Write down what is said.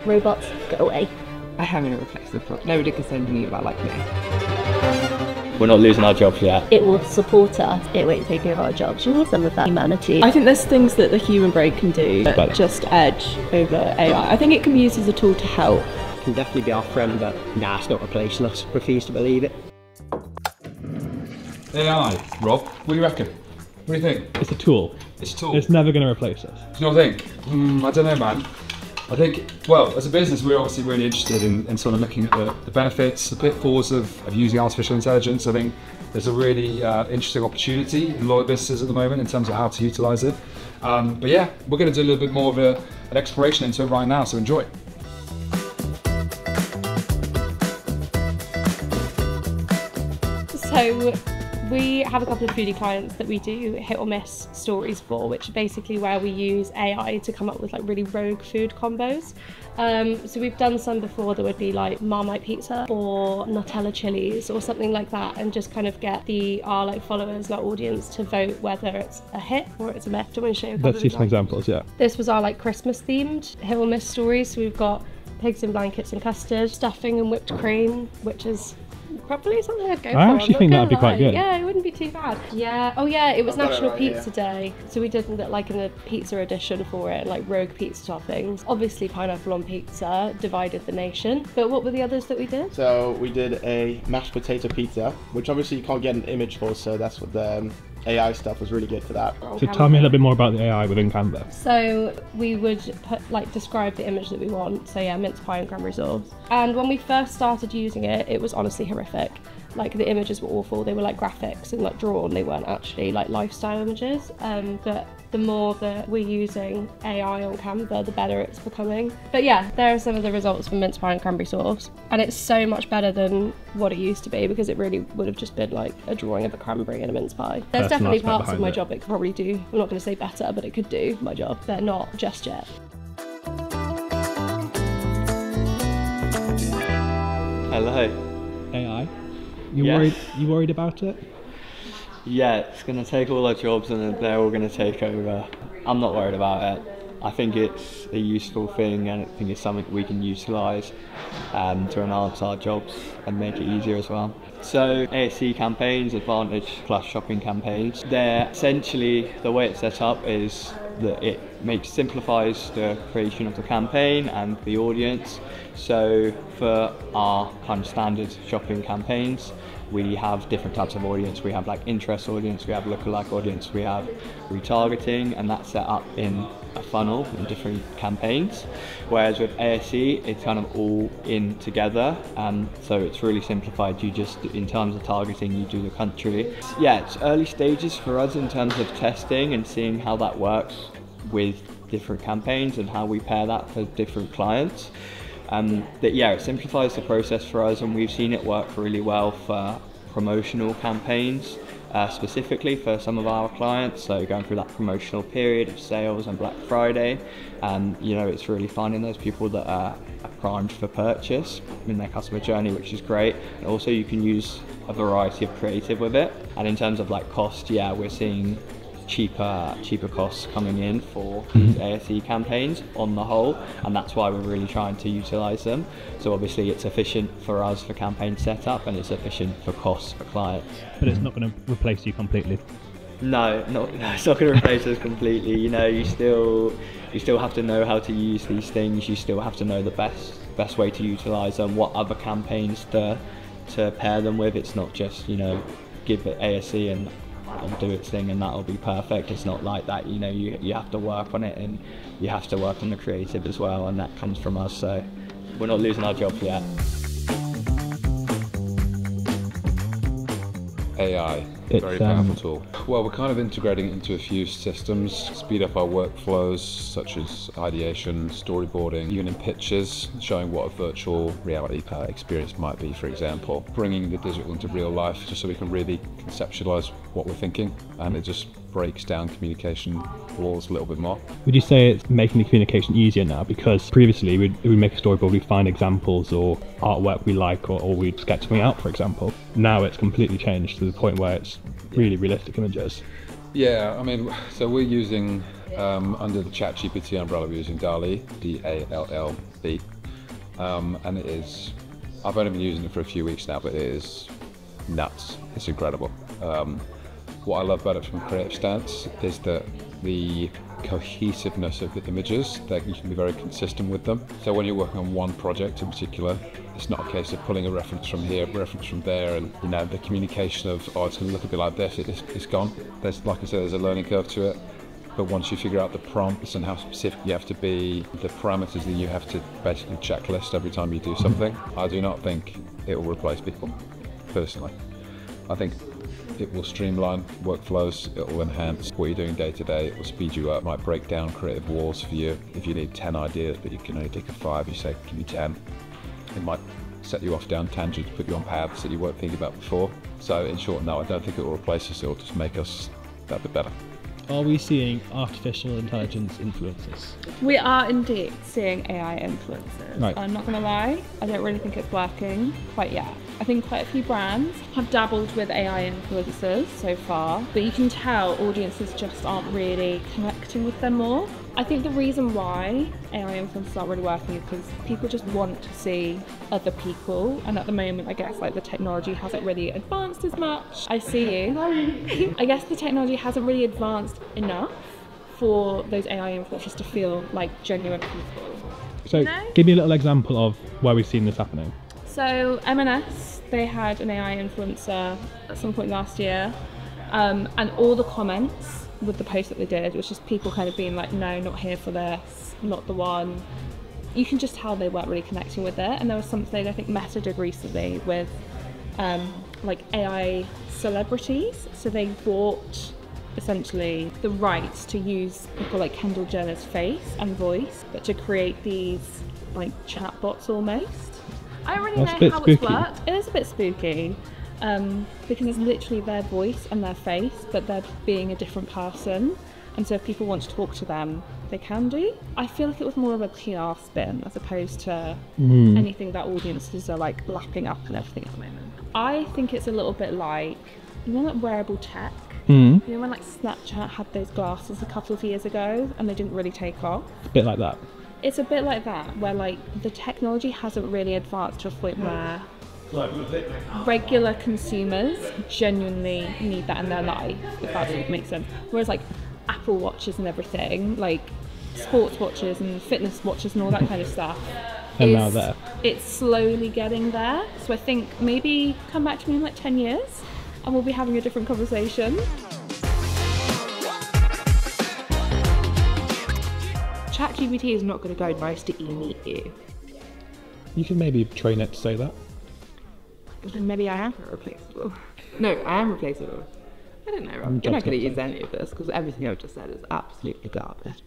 robots, go away. I haven't replaced the product. Nobody can say anything about like me. We're not losing our jobs yet. It will support us, it won't take over our jobs. We need some of that humanity. I think there's things that the human brain can do that just edge over AI. I think it can be used as a tool to help. It can definitely be our friend, but nah, it's not replacing us. Refuse to believe it. AI, Rob, what do you reckon? What do you think? It's a tool. It's a tool. It's never going to replace us. Do you know what I think? I don't know, man. I think, well, as a business, we're obviously really interested in sort of looking at the benefits, the pitfalls of using artificial intelligence. I think there's a really interesting opportunity in a lot of businesses at the moment in terms of how to utilise it. But yeah, we're going to do a little bit more of an exploration into it right now, so enjoy. So we have a couple of foodie clients that we do hit or miss stories for, which are basically where we use AI to come up with like really rogue food combos. So we've done some before that would be like Marmite pizza or Nutella chilies or something like that, and just kind of get our like followers, our audience to vote whether it's a hit or it's a miss. Do you want to show a couple Let's see some examples, yeah. This was our like Christmas themed hit or miss stories. So we've got pigs in blankets and custard, stuffing and whipped cream, which is probably something I'd go for. I actually think that'd be quite good. Yeah, it wouldn't be too bad. Yeah. Oh yeah, it was National Pizza Day, so we did like in the pizza edition for it, like rogue pizza toppings. Obviously, pineapple on pizza divided the nation. But what were the others that we did? So we did a mashed potato pizza, which obviously you can't get an image for, so that's what the AI stuff was really good for that. So tell me a little bit more about the AI within Canva. So we would describe the image that we want. So yeah, mince pie and cranberry sauce. And when we first started using it, it was honestly horrific. Like the images were awful. They were like graphics and like drawn. They weren't actually like lifestyle images. But the more that we're using AI on Canva, the better it's becoming. But yeah, there are some of the results for mince pie and cranberry sauce. And it's so much better than what it used to be, because it really would have just been like a drawing of a cranberry and a mince pie. There's definitely parts of my job it could probably do. I'm not going to say better, but it could do my job. They're not just yet. Hello. AI? You worried about it? Yeah, it's going to take all our jobs and they're all going to take over. I'm not worried about it. I think it's a useful thing, and I think it's something we can utilise to enhance our jobs and make it easier as well. So ASC campaigns, Advantage Plus shopping campaigns, they're essentially, the way it's set up is that it simplifies the creation of the campaign and the audience. So for our kind of standard shopping campaigns, we have different types of audience. We have like interest audience, we have lookalike audience, we have retargeting, and that's set up in a funnel in different campaigns. Whereas with ASC, it's kind of all in together. So it's really simplified. You just, in terms of targeting, you do the country. Yeah, it's early stages for us in terms of testing and seeing how that works with different campaigns and how we pair that for different clients. That yeah, it simplifies the process for us, and we've seen it work really well for promotional campaigns, specifically for some of our clients. So going through that promotional period of sales and Black Friday, you know, it's really finding those people that are primed for purchase in their customer journey, which is great. And also you can use a variety of creative with it. And in terms of like cost, yeah, we're seeing cheaper costs coming in for these ASC campaigns on the whole, and that's why we're really trying to utilize them. So obviously it's efficient for us for campaign setup, and it's efficient for costs for clients. But it's not going to replace you completely. No, it's not going to replace us completely. You know, you still have to know how to use these things. You still have to know the best way to utilize them, what other campaigns to pair them with. It's not just, you know, give it ASC and do its thing and that'll be perfect. It's not like that. You know, you have to work on it, and you have to work on the creative as well, and that comes from us. So we're not losing our jobs yet. AI, very powerful tool. Well, we're kind of integrating it into a few systems, speed up our workflows, such as ideation, storyboarding, even in pictures, showing what a virtual reality experience might be, for example. Bringing the digital into real life, just so we can really conceptualize what we're thinking, and it just breaks down communication walls a little bit more. Would you say it's making the communication easier now? Because previously we'd make a storyboard, we'd find examples or artwork we like, or we'd sketch something out, for example. Now it's completely changed to the point where it's really realistic images. Yeah, I mean, so we're using, under the ChatGPT umbrella, we're using DALL-E, D-A-L-L-B. and it is. I've only been using it for a few weeks now, but it is nuts. It's incredible. What I love about it from a creative stance is that the cohesiveness of the images, that you can be very consistent with them. So when you're working on one project in particular, it's not a case of pulling a reference from here, a reference from there, and the communication of, oh, it's going to look a bit like this, it's gone. There's, like I said, there's a learning curve to it. But once you figure out the prompts and how specific you have to be, the parameters that you have to basically checklist every time you do something, I do not think it will replace people, personally. I think it will streamline workflows, it will enhance what you're doing day to day, it will speed you up, might break down creative walls for you. If you need 10 ideas but you can only take a 5, you say, give me 10. It might set you off down tangents, put you on paths that you weren't thinking about before. So in short, no, I don't think it will replace us, it will just make us that bit better. Are we seeing artificial intelligence influencers? We are indeed seeing AI influencers. Right. I'm not going to lie, I don't really think it's working quite yet. I think quite a few brands have dabbled with AI influencers so far, but you can tell audiences just aren't really connecting with them more. I think the reason why AI influencers aren't really working is because people just want to see other people, and at the moment I guess like the technology hasn't really advanced as much. I see you. I guess the technology hasn't really advanced enough for those AI influencers to feel like genuine people. So give me a little example of where we've seen this happening. So M&S, they had an AI influencer at some point last year, and all the comments with the post that they did was just people kind of being like, no, not here for this, not the one. You can just tell they weren't really connecting with it. And there was something I think Meta did recently with like AI celebrities. So they bought essentially the rights to use people like Kendall Jenner's face and voice, but to create these like chatbots almost. I don't really know how it's worked. It is a bit spooky. Because it's literally their voice and their face, but they're being a different person. And so if people want to talk to them, they can do. I feel like it was more of a PR spin as opposed to anything that audiences are like lapping up and everything at the moment. I think it's a little bit like, like wearable tech. You know when like Snapchat had those glasses a couple of years ago and they didn't really take off? A bit like that. It's a bit like that, where like the technology hasn't really advanced to a point where regular consumers genuinely need that in their life, if that makes sense. Whereas like Apple Watches and everything, like sports watches and fitness watches and all that kind of stuff, now there. It's slowly getting there. So I think maybe come back to me in like 10 years and we'll be having a different conversation. ChatGPT is not going to go nice to meet you. You can maybe train it to say that. Then maybe I am replaceable. No, I am replaceable. I don't know, Rob. You're not going to use any of this because everything I've just said is absolutely garbage.